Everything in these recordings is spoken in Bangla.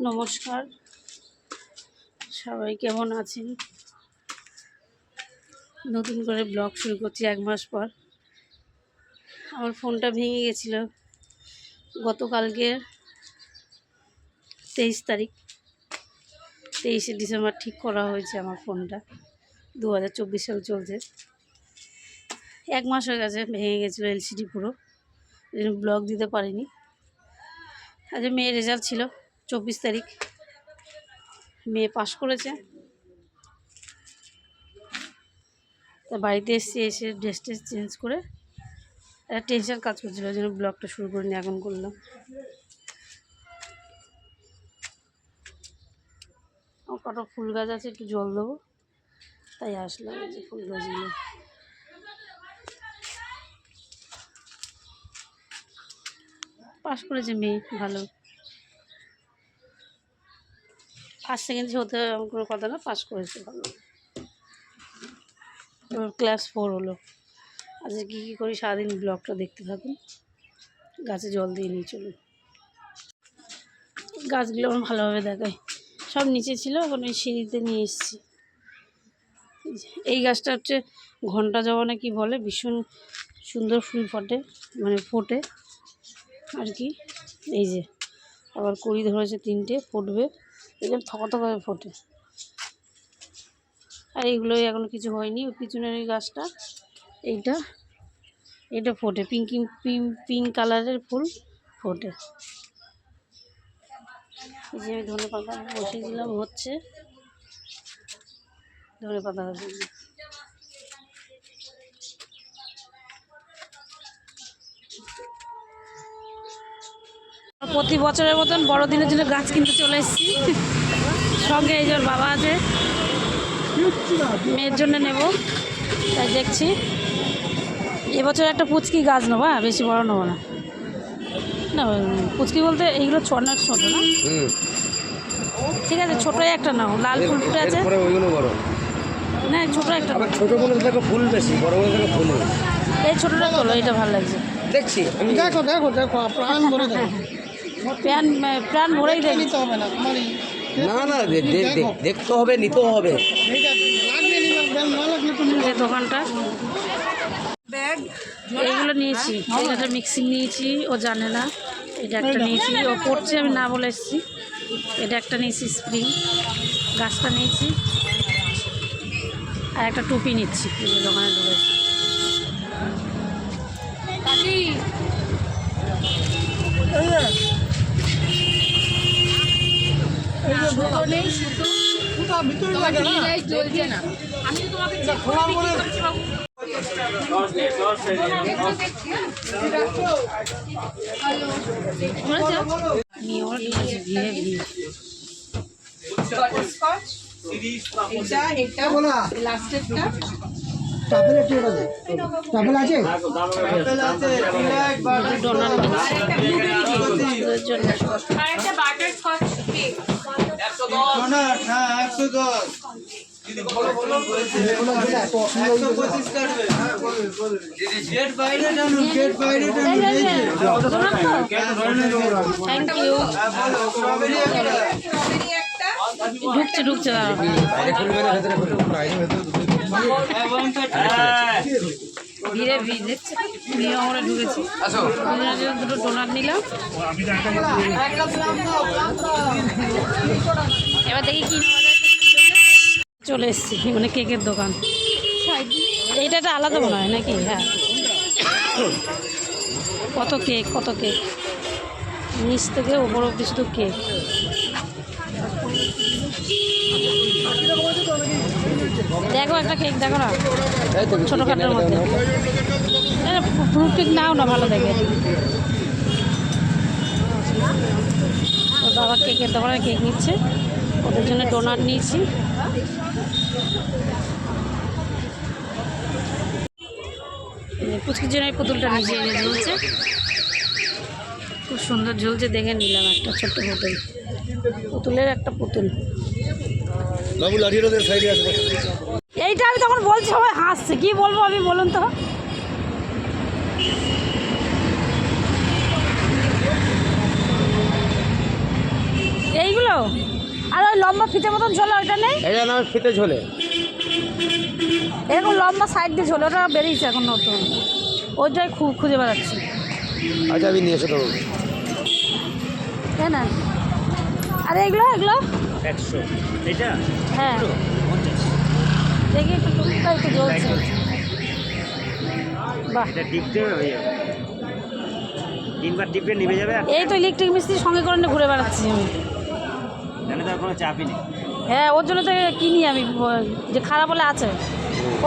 নমস্কার, সবাই কেমন আছেন? নতুন করে ব্লগ শুরু করছি 1 মাস পর। আমার ফোনটা ভেঙে গেছিলো গতকালকে 23 তারিখ, 23শে ডিসেম্বর ঠিক করা হয়েছে। আমার ফোনটা 2024 সাল চলছে, 1 মাস হয়ে গেছে। ভেঙে গেছিলো এলসিডি পুরো, এই জন্য ব্লগ দিতে পারিনি। আজ মেয়ের রেজাল্ট ছিল 24 তারিখ, মেয়ে পাস করেছে। তা বাড়িতে এসে ড্রেস চেঞ্জ করে একটা টেনশন কাজ করছিল, ওই জন্য ব্লগটা শুরু করিনি, এখন করলাম। আমার কত ফুল গাছ আছে, একটু জল দেবো তাই আসলাম। এই যে ফুল গাছগুলো পাস করেছে মেয়ে, ভালো। ফার্স্ট সেকেন্ড হতে কোনো কথা না, পাস করেছে ভালো। ক্লাস 4 হলো। আজকে কী কী করি সারাদিন ব্লগটা দেখতে থাকুন। গাছে জল দিয়ে নিয়ে চলুন। গাছগুলো আমার ভালোভাবে দেখায়, সব নিচে ছিল, এখন ওই সিঁড়িতে নিয়ে এসেছি। এই গাছটা হচ্ছে ঘণ্টা জবা না কি বলে, ভীষণ সুন্দর ফুল ফোটে, মানে ফোটে আর কি। এই যে আবার কুড়ি ধরেছে, 3টে ফুটবে, এগুলো থকথকে ফোটে। আর এইগুলোই এখনো কিছু হয়নি। ওই পিছনের ওই গাছটা, এটা ফোটে, পিঙ্ক কালারের ফুল ফোটে। এই যে আমি ধনে পাতা বসিয়েছিলাম, হচ্ছে ধনে পাতা হচ্ছে। প্রতি বছরের মতন বড়দিনের জন্য গাছ কিনতে চলে এসেছি। সঙ্গে এই যে বাবা আছে, মেয়ের জন্য নেব, তাই দেখছি। এবছর একটা পুচকি গাছ নেবো, বেশি বড় নেবো না। না পুচকি বলতে এইগুলো ছোটো না, ঠিক আছে, ছোটোই একটা নাও। লাল ফুল ফুটে আছে, না ছোটো একটা। ছোটো বলে দেখো ফুল বেশি, বড় বলে দেখো ফুল। এই ছোটোটা তোলো, এটা ভালো লাগছে। দেখছি দেখো দেখো দেখো প্রাণ ভরে দেখো, প্রাণ ভরেই দেখি। নিতে হবে না তোমার না না দেখতে হবে, নিতেও হবে। ঠিক আছে, লাগলে নিবার, বেল না লাগলে তুমি এই দোকানটা এইগুলো নিয়েছি, এটা মিক্সিং নিয়েছি, ও জানে না। এটা একটা নিয়েছি, ও পড়ছে, আমি না বলে এসেছি। এটা একটা নিয়েছি স্প্রিং, গাছটা নিয়েছি, আর একটা টুপি নিচ্ছি। এই যে দোকানে ঢুকেছি। ভিতরে লাগে না, খোলার পরে টাপেল আছে, টাপেল আছে, ঢুকছে ধীরে দেখছে, নিয়ে আমরা ঢুকেছি। দুটো ডোনাট নিলাম, এবার দেখি কি নেওয়া যায়। চলে এসেছি, মানে কেকের দোকান। এইটা একটা আলাদা মনে হয় নাকি? হ্যাঁ, কত কেক নিচ থেকে ওপর অব্দি শুধু কেক। দেখো একটা কেক দেখো না, ছোটোখাটোর মধ্যে। ফ্রুট কেক নাও না, ভালো দেখে। বাবা কেকের দোকানে কেক নিচ্ছে, ওদের জন্য ডোনাট নিয়েছি। পুচকির জন্য এই পুতুলটা নিচে ঝুলছে, খুব সুন্দর ঝুলছে, দেখে নিলাম। একটা ছোট্ট পুতুলের একটা পুতুল। এইটা আমি তখন বলছি, সবাই হাসছে, কি বলবো আমি, বলুন তো। এইগুলো আর ওই লম্বা ফিতে মতন ঝোলে ওইটা নেই? এটা নাম ফিতে ঝোলে। এরকম লম্বা সাইড দিয়ে ঝোলে, ওটা বেরিয়েছে এখন নতুন, ওইটাই খুঁজে বেড়াচ্ছি। আচ্ছা আমি নিয়ে এসে দেবো। তাই না? আর এগুলো এগুলো 100 এটা? হ্যাঁ দেখি একটু টুকটা একটু জ্বলছে। বাহ, এটা টিপতে হয়ে যাবে, 3বার টিপে নিভে যাবে। এই তো ইলেকট্রিক মিস্ত্রির সঙ্গে করে নিয়ে ঘুরে বেড়াচ্ছি আমি। জানে তার কোনো চাপই নেই। হ্যাঁ, ওর জন্য তো কিনি আমি, যে খারাপ বলে আছে।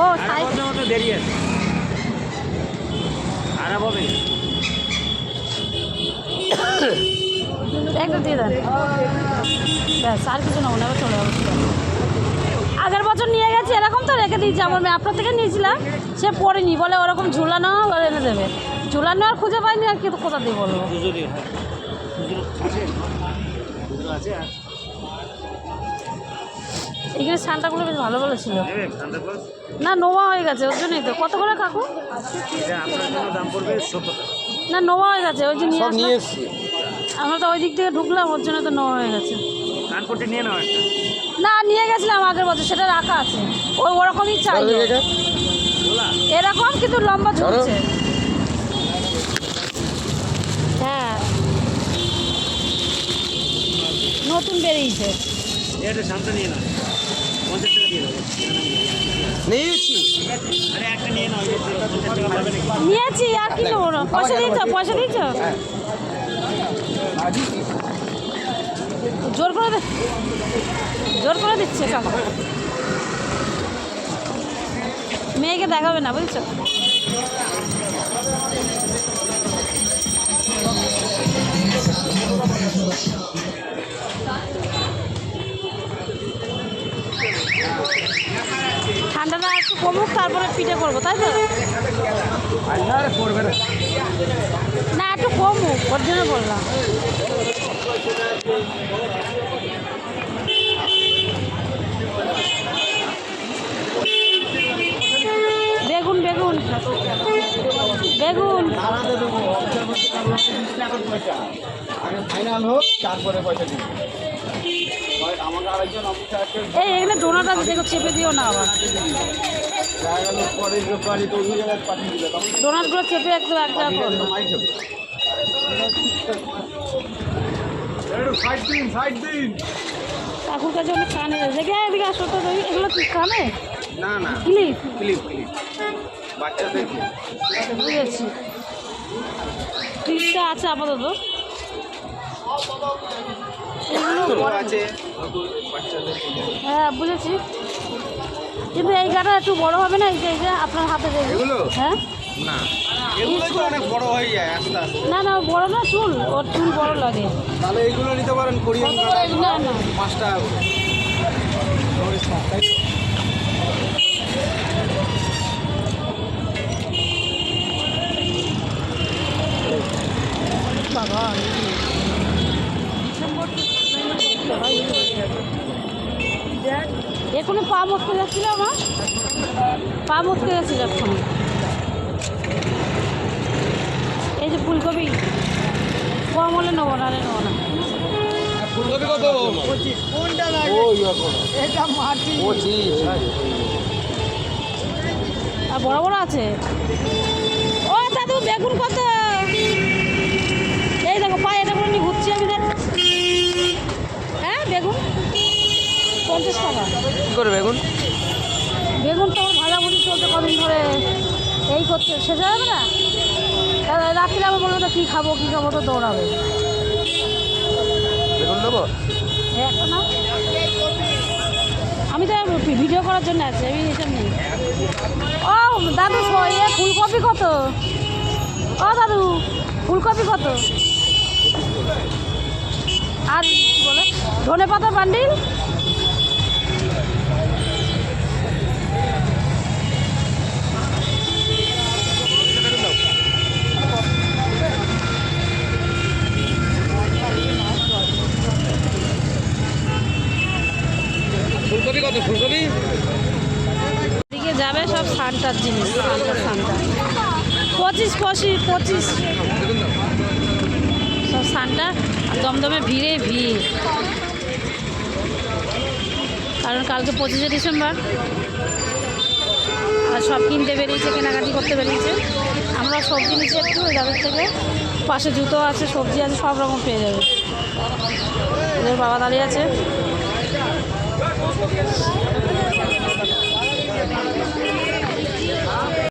ও সাইজ মতো দেরি আছে, খারাপ হবে। একটা দিয়ে দেন, ব্যাস আর কিছু নেবো না, এবার চলে যাবো। আগের বছর নিয়ে গেছি এরকম, তো রেখে দিয়েছি। আমার মেয়ে আপনার থেকে নিয়েছিলাম, সে পড়েনি, বলে ওরকম ঝুলানো এনে দেবে। ঝুলানো আর খুঁজে পাইনি, আর কি কোথা দিয়ে বলবো। এখানে সান্টাগুলো বেশ ভালো ভালো ছিল। না, নোয়া হয়ে গেছে, ওর জন্যই তো। কত করে কাকু? না, নোয়া হয়ে গেছে, ওই যে নিয়ে আসলাম। আমরা তো ওই দিক থেকে ঢুকলাম, ওর জন্য তো নোয়া হয়ে গেছে। না, নিয়ে গেছিলাম আগের বছর, সেটা রাখা আছে। ওই ওরকমই চাই, এরকম কিন্তু লম্বা ঝুলছে। হ্যাঁ, নতুন বেরিয়েছে। নিয়েছি, আর কি নেবো না। পয়সা দিয়েছ? পয়সা দিয়েছ? জোর করে দিচ্ছে কাকা। মেয়েকে দেখাবে না, বুঝছো? ঠান্ডাটা একটু কমুক, তারপরে পিঠে করবো, তাই তো? না, একটু কমুক, ওর জন্য বললাম। বেগুন বেগুন বেগুন ফাইনাল হোক, তারপরে পয়সা দিন। আমাকে আরেকজন অফিসার আছে, এই এখানে ডোনাটা দেখো, চেপে দিও না আবার। পরে তো পাঠিয়ে দিলে তখন ডোনাটগুলো চেপে একদম একটা করো। মাইক হবে। সাইড দিন। কাকুর কাছে অনেক কানে রয়েছে। দেখে এদিকে আসো তো, দেখি এগুলো কি কানে? না না, ক্লিপ। ক্লিপ বাচ্চাদের বুঝেছি, ক্লিপটা আছে আপাতত। এগুলো আছে হ্যাঁ, বুঝেছি, কিন্তু এই গাটা একটু বড় হবে না? এই যে আপনার হাতে দেখি। এগুলো? হ্যাঁ, না, এগুলো তো অনেক বড় হয়ে যায় আস্তে আস্তে। না না, বড় না, চুল ওর চুল বড় লাগে। তাহলে এইগুলো নিতে পারেন, কোরিয়ান কত করে এগুলো? না 5 টাকা করে। বাবা, এখনো পা মটকে যাচ্ছিল আমার, পা মটকে যাচ্ছিল এখন। এই যে ফুলকপি কম হলে নেবো, নাহলে নেবো না। ফুলকপি কত? 25। কোনটা লাগে? এটা মাটি। 25। আর বড় বড় আছে। ও দাদু, বেগুন কত? এই দেখো, পায়ে এটা করে নিয়ে ঘুরছি আমি, দেখ। হ্যাঁ, বেগুন 50 টাকা। কী করে বেগুন? বেগুন তো আমার ভাজাভুজি চলছে কদিন ধরে, এই করছে, শেষ হয়ে যাবে না? রাত্রে আবার বলবো তো কী খাবো তো দৌড়াবে। বেগুন নেবো? একটা না, আমি তো ভিডিও করার জন্য আছি, আমি এসব নেই। ও দাদু, ফুলকপি কত? ও দাদু, ফুলকপি কত? আর কি বলে, ধনে পাতা বান্ডিল? ফুলকপি কত? ফুলকপি দিকে যাবে সব সান্টার জিনিস, সান্টা 25 সব সান্টা। আর দমদমে ভিড়ে ভিড়। কারণ কালকে 25শে ডিসেম্বর, আর সব কিনতে বেরিয়েছে, কেনাকাটি করতে বেরিয়েছে। আমরা সবজি নিচ্ছি একটু ওই দাদের থেকে, পাশে জুতো আছে, সবজি আছে, সব রকম পেয়ে যাবে। ওদের বাবা দাঁড়িয়ে আছে।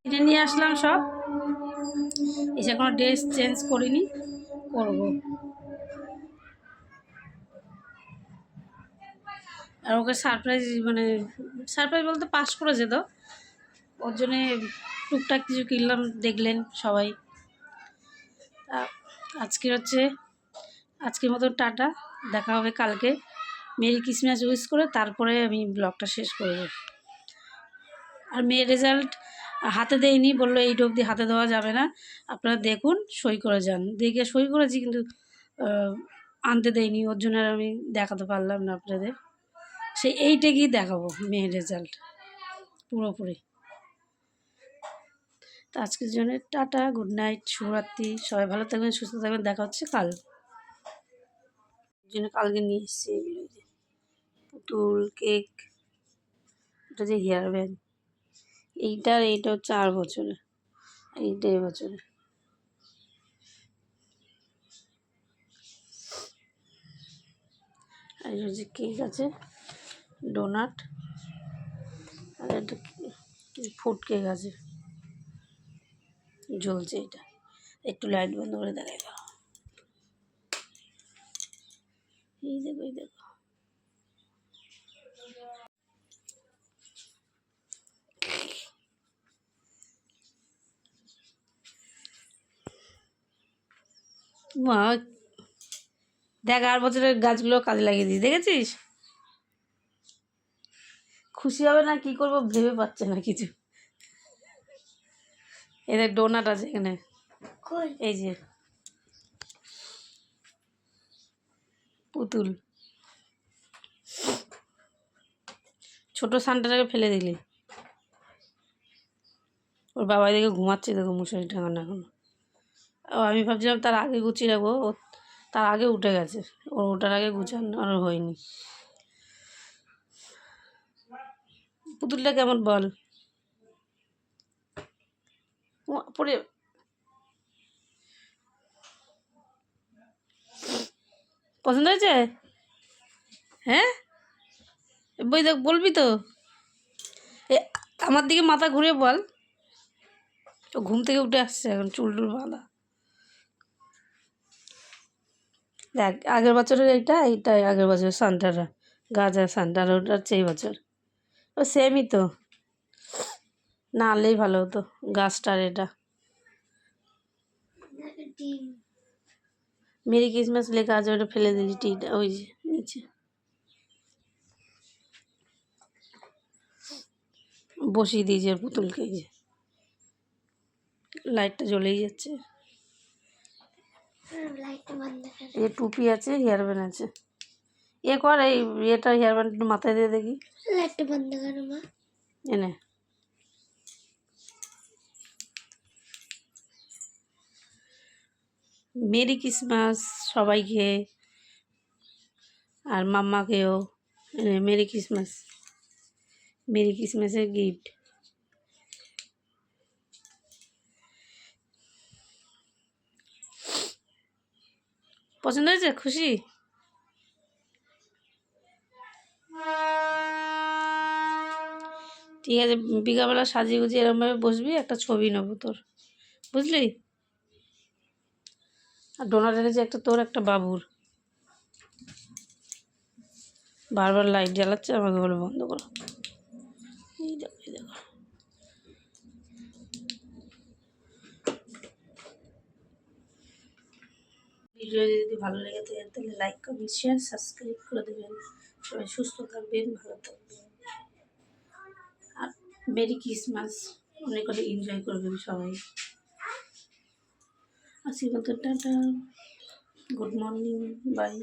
কিনে নিয়ে আসলাম সব, এসে কোনো ড্রেস চেঞ্জ করিনি, করবো। আর ওকে সারপ্রাইজ, মানে সারপ্রাইজ বলতে পাস করেছে তো, ওর জন্যে টুকটাক কিছু কিনলাম, দেখলেন সবাই। আজকের আজকের মতো টাটা, দেখা হবে কালকে। মেরি ক্রিসমাস উইশ করে তারপরে আমি ব্লগটা শেষ করব। আর মেয়ের রেজাল্ট হাতে দেয়নি, বললো এইটা অবধি হাতে দেওয়া যাবে না, আপনারা দেখুন, সই করে যান। দেখে সই করেছি, কিন্তু আনতে দেয়নি, ওর জন্য আর আমি দেখাতে পারলাম না আপনাদের। সেই এইটা গিয়ে দেখাবো মেয়ের রেজাল্ট পুরোপুরি। তো আজকের জন্য টাটা, গুড নাইট, শুভরাত্রি, সবাই ভালো থাকবেন, সুস্থ থাকবেন, দেখা হচ্ছে কাল। জন্য কালকে নিয়ে এসেছি এগুলো, যে পুতুল, কেক, এটা যে হেয়ার ব্যান্ড, এইটা হচ্ছে 8 বছরের, এইটা এবছরের। আর এই যে কেক আছে, ডোনাট, আর একটা ফুড কেক আছে, জ্বলছে। এটা একটু লাইট বন্ধ করে দেখাই দাও, এই দেখো, এই দেখো। মা দেখ, 8 বছরের গাছগুলো কাজে লাগিয়ে দিই, দেখেছিস? খুশি হবে না কি করবো ভেবে পাচ্ছে না কিছু। এদের ডোনাট আছে এখানে, এই যে পুতুল, ছোট সানটাকে ফেলে দিলি। ওর বাবা এদিকে ঘুমাচ্ছে, দেখো মশারি টাঙানো এখন। ও আমি ভাবছিলাম তার আগে গুছিয়ে রাখবো, ও তার আগে উঠে গেছে, ওর ওটার আগে গুছানো আর হয়নি। পুতুলটা কেমন বল? পরে পছন্দ হয়েছে? হ্যাঁ, বই দেখ, বলবি তো? এ আমার দিকে মাথা ঘুরিয়ে বল। ও ঘুম থেকে উঠে আসছে এখন, চুল টুল বাঁধা। দেখ, আগের বছরের এইটাই আগের বছর সান্টারা, গাজা সান্টারা, ওটা হচ্ছে এই বছর। ও সেমই তো, না আনলেই ভালো হতো গাছটার। এটা মেরি ক্রিসমাস লেখা আছে, ওটা ফেলে দিয়েছি, টিটা ওই যে নিচে বসিয়ে দিয়েছি আর পুতুলকে। এই যে লাইটটা জ্বলেই যাচ্ছে। এই টুপি আছে, হেয়ার ব্যান্ড আছে। এ কর, এই এটা হেয়ার ব্যান্ড একটু মাথায় দিয়ে দেখি, লাইটটা বন্ধ করো মা। এনে মেরি ক্রিসমাস সবাইকে, আর মাম্মাকেও মেরি ক্রিসমাস, মেরি ক্রিসমাসের গিফট। পছন্দ হয়েছে? খুশি? ঠিক আছে, বিকালবেলা সাজিয়ে গুজিয়ে এরমভাবে বসবি, একটা ছবি নেবো তোর, বুঝলি? আর ডোনাট এনেছে একটা তোর, একটা বাবুর। বারবার লাইট জ্বালাচ্ছে, আমাকে বলে বন্ধ করো। এই দেখো, এই দেখো। ভিডিও যদি ভালো লেগে থাকে তাহলে লাইক, কমেন্ট, শেয়ার, সাবস্ক্রাইব করে দেবেন। সবাই সুস্থ থাকবেন, ভালো থাকবেন, আর মেরি ক্রিসমাস অনেক অনেক এনজয় করবেন সবাই। আজকের মতো টাটা, গুড মর্নিং, বাই।